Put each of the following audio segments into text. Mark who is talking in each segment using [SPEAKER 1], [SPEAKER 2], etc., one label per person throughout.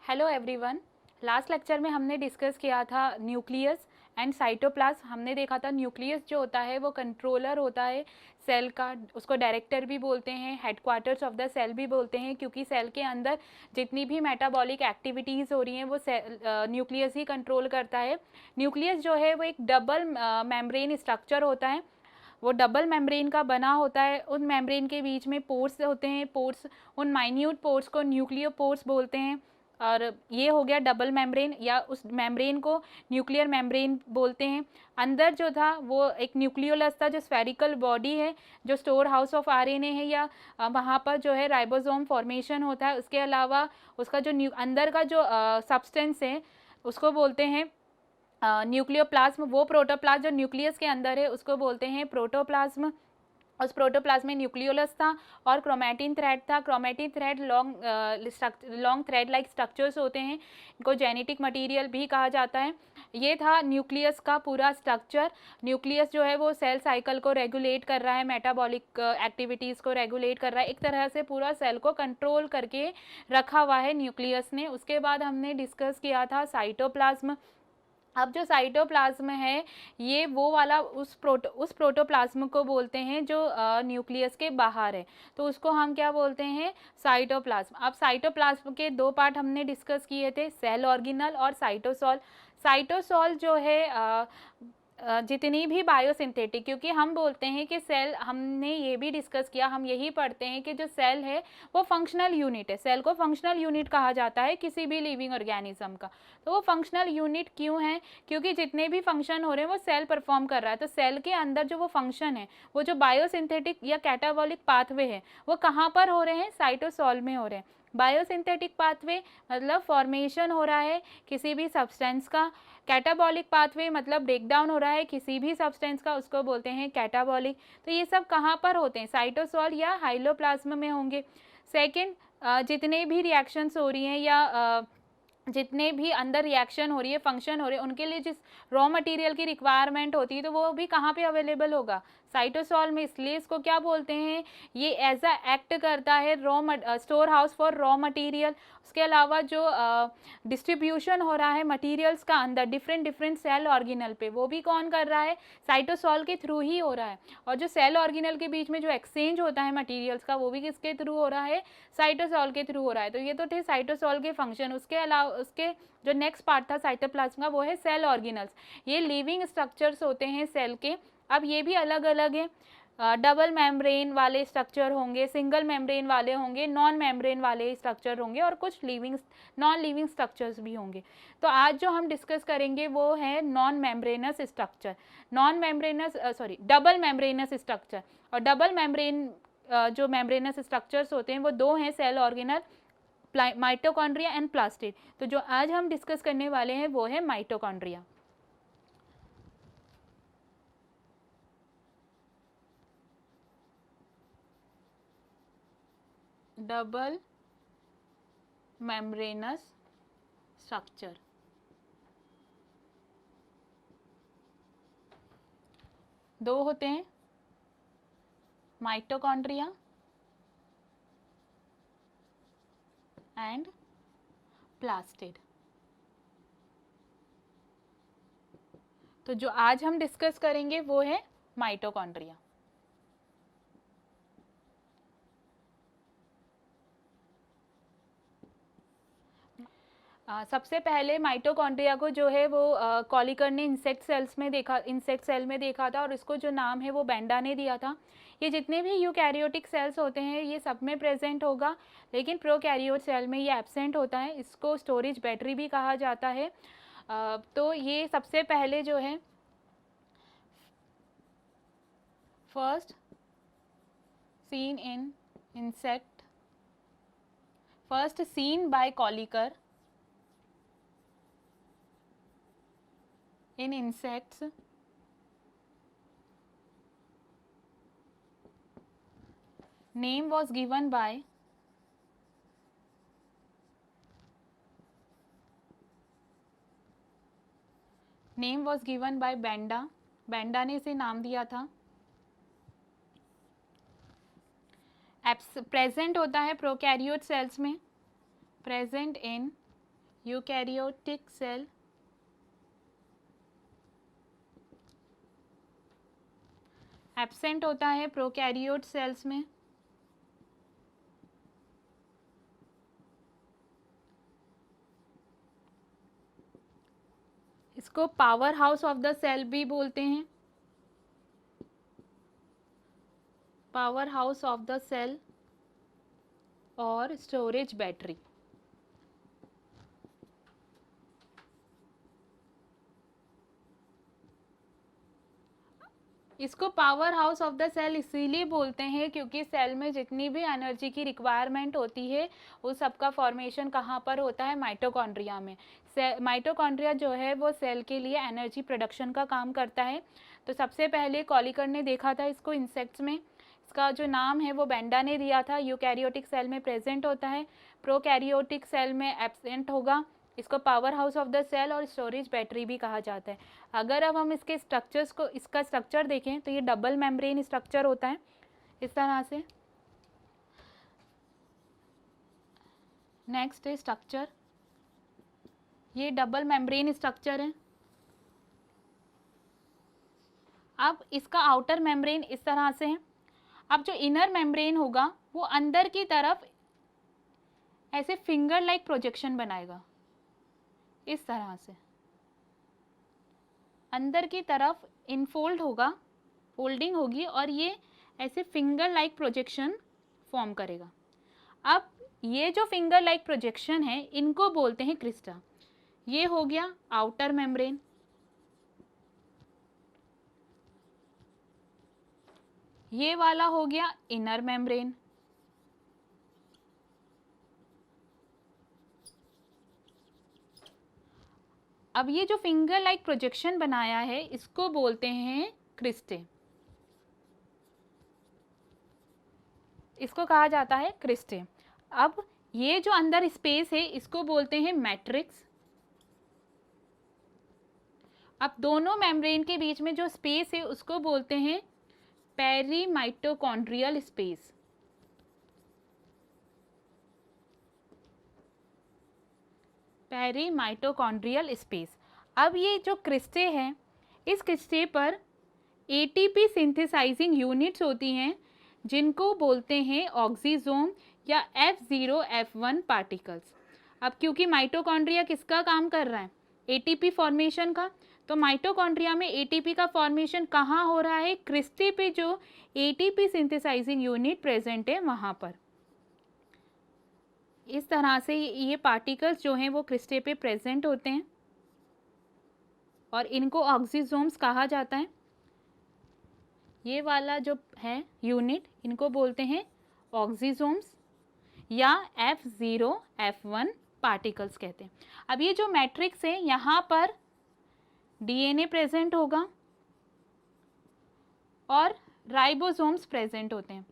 [SPEAKER 1] Hello everyone. Last lecture में हमने discuss किया था न्यूक्लियस एंड साइटोप्लाज्म। हमने देखा था न्यूक्लियस जो होता है वो कंट्रोलर होता है सेल का, उसको डायरेक्टर भी बोलते हैं, हेडक्वार्टर्स ऑफ द सेल भी बोलते हैं, क्योंकि सेल के अंदर जितनी भी मेटाबॉलिक एक्टिविटीज़ हो रही हैं वो न्यूक्लियस ही कंट्रोल करता है। न्यूक्लियस जो है वो एक डबल मेम्ब्रेन स्ट्रक्चर होता है, वो डबल मेम्ब्रेन का बना होता है। उन मेम्ब्रेन के बीच में पोर्स होते हैं, पोर्स, उन माइन्यूट पोर्स को न्यूक्लियर पोर्स बोलते हैं। और ये हो गया डबल मेम्ब्रेन, या उस मेम्ब्रेन को न्यूक्लियर मेम्ब्रेन बोलते हैं। अंदर जो था वो एक न्यूक्लियोलस था, जो स्फेरिकल बॉडी है, जो स्टोर हाउस ऑफ आरएनए है, या वहाँ पर जो है राइबोसोम फॉर्मेशन होता है। उसके अलावा उसका जो अंदर का जो सब्सटेंस है उसको बोलते हैं न्यूक्लियोप्लाज्म। वो प्रोटोप्लाज्म जो न्यूक्लियस के अंदर है उसको बोलते हैं प्रोटोप्लाज्म। उस प्रोटोप्लाज्म में न्यूक्लियोलस था और क्रोमैटिन थ्रेड था। Chromatin thread long thread like structures होते हैं, इनको जेनेटिक मटेरियल भी कहा जाता है। ये था न्यूक्लियस का पूरा स्ट्रक्चर। न्यूक्लियस जो है वो सेल साइकिल को रेगुलेट कर रहा है, मेटाबॉलिक एक्टिविटीज़ को रेगुलेट कर रहा है, एक तरह से पूरा सेल को कंट्रोल करके रखा हुआ है न्यूक्लियस ने। उसके बाद हमने डिस्कस किया था साइटोप्लाज्म। अब जो साइटोप्लाज्म है ये वो वाला उस प्रोटोप्लाज्म को बोलते हैं जो न्यूक्लियस के बाहर है, तो उसको हम क्या बोलते हैं, साइटोप्लाज्म। अब साइटोप्लाज्म के दो पार्ट हमने डिस्कस किए थे, सेल ऑर्गेनल और साइटोसॉल। साइटोसॉल जो है जितनी भी बायोसिंथेटिक, क्योंकि हम बोलते हैं कि सेल, हमने ये भी डिस्कस किया, हम यही पढ़ते हैं कि जो सेल है वो फंक्शनल यूनिट है। सेल को फंक्शनल यूनिट कहा जाता है किसी भी लिविंग ऑर्गेनिज्म का। तो वो फंक्शनल यूनिट क्यों है, क्योंकि जितने भी फंक्शन हो रहे हैं वो सेल परफॉर्म कर रहा है। तो सेल के अंदर जो वो फंक्शन है, वो जो बायोसिंथेटिक या कैटाबॉलिक पाथवे है, वो कहाँ पर हो रहे हैं, साइटोसॉल में हो रहे हैं। बायोसिंथेटिक पाथवे मतलब फॉर्मेशन हो रहा है किसी भी सब्सटेंस का, कैटाबॉलिक पाथवे मतलब ब्रेक डाउन हो रहा है किसी भी सब्सटेंस का, उसको बोलते हैं कैटाबॉलिक। तो ये सब कहाँ पर होते हैं, साइटोसॉल या हाइलोप्लाज्म में होंगे। सेकेंड, जितने भी रिएक्शंस हो रही हैं या जितने भी अंदर रिएक्शन हो रही है, फंक्शन हो रहे हैं, उनके लिए जिस रॉ मटेरियल की रिक्वायरमेंट होती है तो वो भी कहाँ पे अवेलेबल होगा, साइटोसॉल में। इसलिए इसको क्या बोलते हैं, ये एज अ एक्ट करता है store house for raw material. उसके अलावा जो डिस्ट्रीब्यूशन हो रहा है मटेरियल्स का अंदर डिफरेंट डिफरेंट सेल ऑर्गेनल पे, वो भी कौन कर रहा है, साइटोसॉल के थ्रू ही हो रहा है। और जो सेल ऑर्गेनल के बीच में जो एक्सचेंज होता है मटेरियल्स का, वो भी किसके थ्रू हो रहा है, साइटोसॉल के थ्रू हो रहा है। तो ये तो थे साइटोसॉल के फंक्शन। उसके अलावा उसके जो नेक्स्ट पार्ट था साइटोप्लाज्म का, वो है सेल ऑर्गेनल्स। ये लिविंग स्ट्रक्चर्स होते हैं सेल के। अब ये भी अलग अलग है, डबल मेम्ब्रेन वाले स्ट्रक्चर होंगे, सिंगल मेम्ब्रेन वाले होंगे, नॉन मेम्ब्रेन वाले स्ट्रक्चर होंगे, और कुछ लिविंग नॉन लिविंग स्ट्रक्चर्स भी होंगे। तो आज जो हम डिस्कस करेंगे वो है non membranous structure, double membranous structure. और डबल मेम्ब्रेन जो मेम्ब्रेनस स्ट्रक्चर्स होते हैं वो दो हैं, cell organelle, mitochondria and plastid. तो जो आज हम डिस्कस करने वाले हैं वो है माइटोकॉन्ड्रिया। डबल मेम्ब्रेनस स्ट्रक्चर, दो होते हैं, माइटोकॉन्ड्रिया एंड प्लास्टिड। तो जो आज हम डिस्कस करेंगे वो है माइटोकॉन्ड्रिया। सबसे पहले माइटोकॉन्ड्रिया को जो है वो कॉलिकर ने इंसेक्ट सेल में देखा था, और इसको जो नाम है वो बेंडा ने दिया था। ये जितने भी यूकैरियोटिक सेल्स होते हैं ये सब में प्रेजेंट होगा, लेकिन प्रोकैरियोट सेल में ये एब्सेंट होता है। इसको स्टोरेज बैटरी भी कहा जाता है। तो ये सबसे पहले जो है first seen in insect, first seen by Kolliker in insects name was given by Benda. Benda ने इसे नाम दिया था। प्रेजेंट होता है प्रोकैरियोट सेल्स में, present in eukaryotic cell absent होता है प्रोकैरियोट सेल्स में। इसको power house of the cell भी बोलते हैं, power house of the cell और स्टोरेज बैटरी। इसको power house of the cell इसीलिए बोलते हैं क्योंकि सेल में जितनी भी एनर्जी की रिक्वायरमेंट होती है उस सबका फॉर्मेशन कहाँ पर होता है, माइटोकॉन्ड्रिया में। माइटोकॉन्ड्रिया जो है वो सेल के लिए एनर्जी प्रोडक्शन का काम करता है। तो सबसे पहले कॉलिकर ने देखा था इसको इंसेक्ट्स में, इसका जो नाम है वो बेंडा ने दिया था। यूकैरियोटिक सेल में प्रेजेंट होता है, प्रोकैरियोटिक सेल में एब्सेंट होगा। इसको power house of the cell और स्टोरेज बैटरी भी कहा जाता है। अगर अब हम इसके स्ट्रक्चर्स को, इसका स्ट्रक्चर देखें तो ये डबल मेम्ब्रेन स्ट्रक्चर होता है इस तरह से। नेक्स्ट है स्ट्रक्चर, ये डबल मेम्ब्रेन स्ट्रक्चर है। अब इसका आउटर मेम्ब्रेन इस तरह से है। अब जो इनर मेम्ब्रेन होगा वो अंदर की तरफ ऐसे फिंगर लाइक प्रोजेक्शन बनाएगा, इस तरह से अंदर की तरफ इनफोल्ड होगा, फोल्डिंग होगी और ये ऐसे फिंगर लाइक प्रोजेक्शन फॉर्म करेगा। अब ये जो फिंगर लाइक प्रोजेक्शन है इनको बोलते हैं क्रिस्टा। ये हो गया आउटर मेम्ब्रेन, ये वाला हो गया इनर मेम्ब्रेन। अब ये जो फिंगर लाइक प्रोजेक्शन बनाया है इसको बोलते हैं क्रिस्टे, इसको कहा जाता है क्रिस्टे। अब ये जो अंदर स्पेस है इसको बोलते हैं मैट्रिक्स। अब दोनों मेम्ब्रेन के बीच में जो स्पेस है उसको बोलते हैं पेरीमाइटोकॉन्ड्रियल स्पेस। पेरीमाइटोकॉन्ड्रियल स्पेस। अब ये जो क्रिस्टे है, इस क्रिस्टे पर एटीपी सिंथेसाइजिंग यूनिट्स होती हैं जिनको बोलते हैं ऑक्सीजोम या F0 F1 पार्टिकल्स। अब क्योंकि माइटोकॉन्ड्रिया किसका काम कर रहा है, एटीपी फॉर्मेशन का, तो माइटोकॉन्ड्रिया में एटीपी का फॉर्मेशन कहाँ हो रहा है, क्रिस्टे पे जो एटीपी सिंथेसाइजिंग यूनिट प्रेजेंट है वहाँ पर। इस तरह से ये पार्टिकल्स जो हैं वो क्रिस्टे पे प्रेजेंट होते हैं और इनको ऑक्सीजोम्स कहा जाता है। ये वाला जो है यूनिट इनको बोलते हैं ऑक्सीजोम्स या F0 F1 पार्टिकल्स कहते हैं। अब ये जो मैट्रिक्स है यहाँ पर डीएनए प्रेजेंट होगा और राइबोसोम्स प्रेजेंट होते हैं।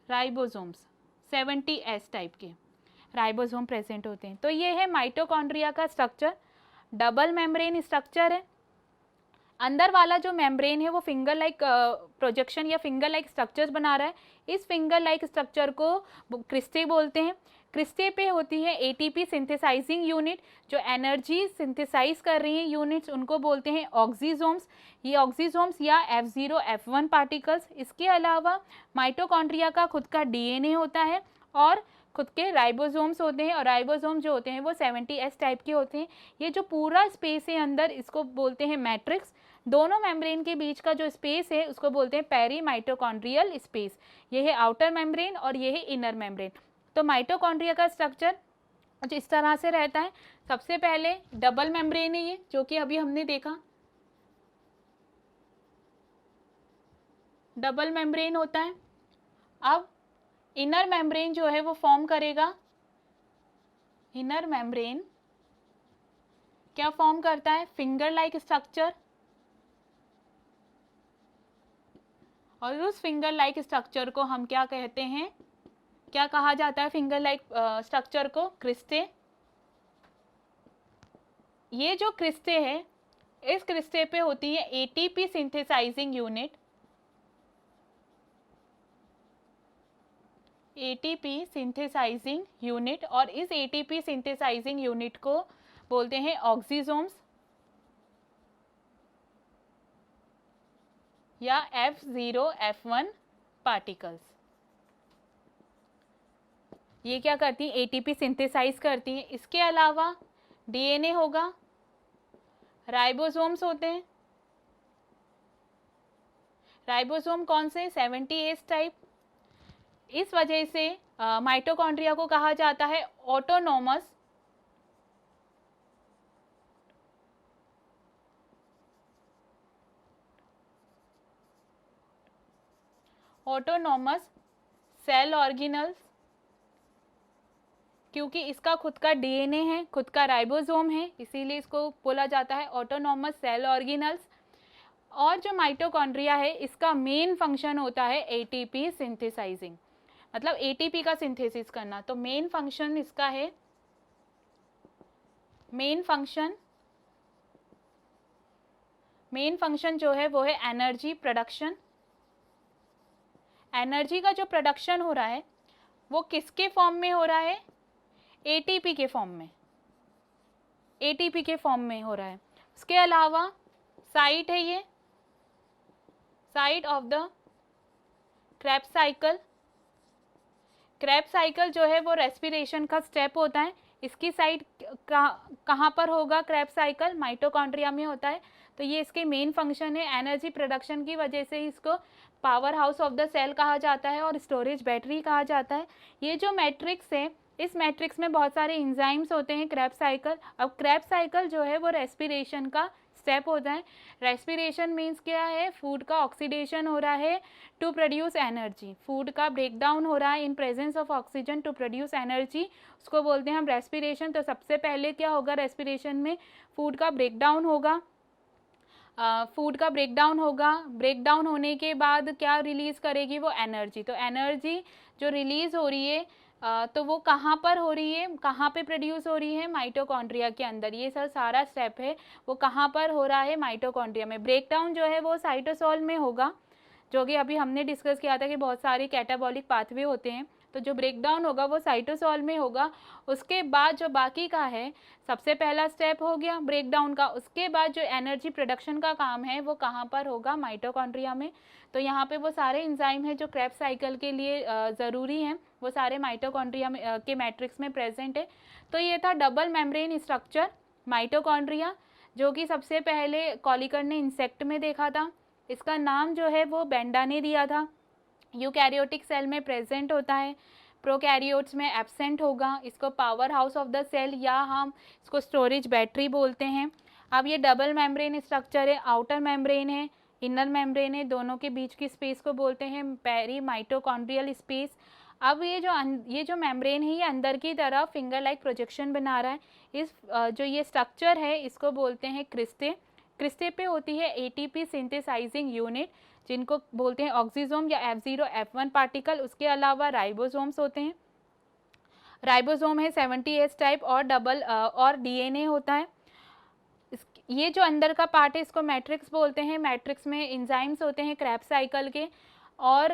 [SPEAKER 1] राइबोसोम्स 70S टाइप के राइबोसोम प्रेजेंट होते हैं। तो ये है माइटोकॉन्ड्रिया का स्ट्रक्चर, डबल मेम्ब्रेन स्ट्रक्चर है। अंदर वाला जो मेम्ब्रेन है वो फिंगर लाइक प्रोजेक्शन या फिंगर लाइक स्ट्रक्चर्स बना रहा है। इस फिंगर लाइक स्ट्रक्चर को क्रिस्टे बोलते हैं। क्रिस्टे पे होती है एटीपी सिंथेसाइजिंग यूनिट, जो एनर्जी सिंथेसाइज कर रही हैं यूनिट्स उनको बोलते हैं ऑक्सीजोम्स। ये ऑक्सीजोम्स या F0 F1 पार्टिकल्स। इसके अलावा माइटोकॉन्ड्रिया का खुद का डीएनए होता है और खुद के राइबोसोम्स होते हैं और राइबोसोम जो होते हैं वो 70S टाइप के होते हैं। ये जो पूरा स्पेस है अंदर इसको बोलते हैं मैट्रिक्स। दोनों मेम्ब्रेन के बीच का जो स्पेस है उसको बोलते हैं पेरीमाइटोकॉन्ड्रियल स्पेस। ये है आउटर मेम्ब्रेन और ये है इनर मेम्ब्रेन। तो माइटोकॉन्ड्रिया का स्ट्रक्चर कुछ इस तरह से रहता है। सबसे पहले डबल मेम्ब्रेन है ये, जो कि अभी हमने देखा डबल मेम्ब्रेन होता है। अब इनर मेम्ब्रेन जो है वो फॉर्म करेगा, इनर मेम्ब्रेन क्या फॉर्म करता है, फिंगर लाइक स्ट्रक्चर, और उस फिंगर लाइक स्ट्रक्चर को हम क्या कहते हैं, क्या कहा जाता है फिंगर लाइक स्ट्रक्चर को, क्रिस्टे। ये जो क्रिस्टे है इस क्रिस्टे पे होती है ATP synthesising unit. ATP synthesising unit, और इस एटीपी सिंथेसाइजिंग यूनिट को बोलते हैं ऑक्सीजोम्स या F0 F1 पार्टिकल्स। ये क्या करती हैं, एटीपी सिंथेसाइज करती हैं। इसके अलावा डीएनए होगा, राइबोसोम्स होते हैं। राइबोसोम कौन से, 70S टाइप। इस वजह से माइटोकॉन्ड्रिया को कहा जाता है ऑटोनोमस सेल ऑर्गेनल्स, क्योंकि इसका खुद का डीएनए है, खुद का राइबोसोम है, इसीलिए इसको बोला जाता है ऑटोनोमस सेल ऑर्गेनल्स। और जो माइटोकॉन्ड्रिया है इसका मेन फंक्शन होता है एटीपी सिंथेसाइजिंग, मतलब एटीपी का सिंथेसिस करना। तो मेन फंक्शन इसका है, मेन फंक्शन जो है वो है एनर्जी प्रोडक्शन। एनर्जी का जो प्रोडक्शन हो रहा है वो किसके फॉर्म में हो रहा है, एटीपी के फॉर्म में, एटीपी के फॉर्म में हो रहा है। उसके अलावा साइट है, ये site of the Krebs cycle. Krebs cycle जो है वो रेस्पिरेशन का स्टेप होता है। इसकी साइट कहाँ पर होगा, क्रेब्स साइकिल माइटोकॉन्ड्रिया में होता है। तो ये इसके मेन फंक्शन है। एनर्जी प्रोडक्शन की वजह से इसको power house of the cell कहा जाता है और स्टोरेज बैटरी कहा जाता है। ये जो मैट्रिक्स है, इस मैट्रिक्स में बहुत सारे एंजाइम्स होते हैं क्रेब्स साइकिल। अब क्रेब्स साइकिल जो है वो रेस्पिरेशन का स्टेप होता है। रेस्पिरेशन मीन्स क्या है, फूड का ऑक्सीडेशन हो रहा है टू प्रोड्यूस एनर्जी, फूड का ब्रेकडाउन हो रहा है in presence of oxygen to produce energy, उसको बोलते हैं हम रेस्पिरेशन। तो सबसे पहले क्या होगा रेस्पिरेशन में, फूड का ब्रेकडाउन होगा, ब्रेकडाउन होने के बाद क्या रिलीज करेगी वो एनर्जी। तो एनर्जी जो रिलीज हो रही है तो वो कहाँ पर हो रही है, कहाँ पे प्रोड्यूस हो रही है, माइटोकॉन्ड्रिया के अंदर। ये सर सारा स्टेप है वो कहाँ पर हो रहा है, माइटोकॉन्ड्रिया में। ब्रेकडाउन जो है वो साइटोसोल में होगा, जो कि अभी हमने डिस्कस किया था कि बहुत सारे कैटाबॉलिक पाथवे होते हैं। तो जो ब्रेकडाउन होगा वो साइटोसोल में होगा। उसके बाद जो बाकी का है, सबसे पहला स्टेप हो गया ब्रेकडाउन का, उसके बाद जो एनर्जी प्रोडक्शन का काम है वो कहाँ पर होगा, माइटोकॉन्ड्रिया में। तो यहाँ पे वो सारे एंजाइम हैं जो क्रेब्स साइकिल के लिए ज़रूरी हैं, वो सारे माइटोकॉन्ड्रिया के मैट्रिक्स में प्रेजेंट है। तो ये था डबल मेम्ब्रेन स्ट्रक्चर माइटोकॉन्ड्रिया, जो कि सबसे पहले कॉलिकर ने इंसेक्ट में देखा था। इसका नाम जो है वो बेंडा ने दिया था। यूकैरियोटिक सेल में प्रेजेंट होता है, प्रोकैरियोट्स में एब्सेंट होगा। इसको power house of the cell या हम इसको स्टोरेज बैटरी बोलते हैं। अब ये डबल मेम्ब्रेन स्ट्रक्चर है, आउटर मेम्ब्रेन है, इनर मेम्ब्रेन है, दोनों के बीच की स्पेस को बोलते हैं पेरी माइटोकॉन्ड्रियल स्पेस। अब ये जो मेम्ब्रेन है ये अंदर की तरफ फिंगर लाइक प्रोजेक्शन बना रहा है। इस जो ये स्ट्रक्चर है इसको बोलते हैं क्रिस्टे। क्रिस्टे पे होती है एटीपी सिंथेसाइजिंग यूनिट, जिनको बोलते हैं ऑक्सीजोम या F0 F1 पार्टिकल। उसके अलावा राइबोसोम्स होते हैं, राइबोसोम है 70S टाइप, और डीएनए होता है। ये जो अंदर का पार्ट है इसको मैट्रिक्स बोलते हैं। मैट्रिक्स में एंजाइम्स होते हैं क्रेब्स साइकिल के। और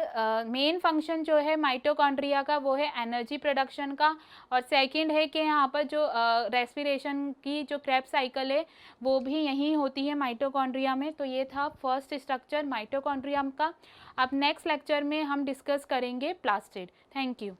[SPEAKER 1] मेन फंक्शन जो है माइटोकॉन्ड्रिया का वो है एनर्जी प्रोडक्शन का। और सेकंड है कि यहाँ पर जो रेस्पिरेशन की जो क्रेब्स साइकिल है वो भी यहीं होती है माइटोकॉन्ड्रिया में। तो ये था फर्स्ट स्ट्रक्चर माइटोकॉन्ड्रिया का। अब नेक्स्ट लेक्चर में हम डिस्कस करेंगे प्लास्टिड। Thank you.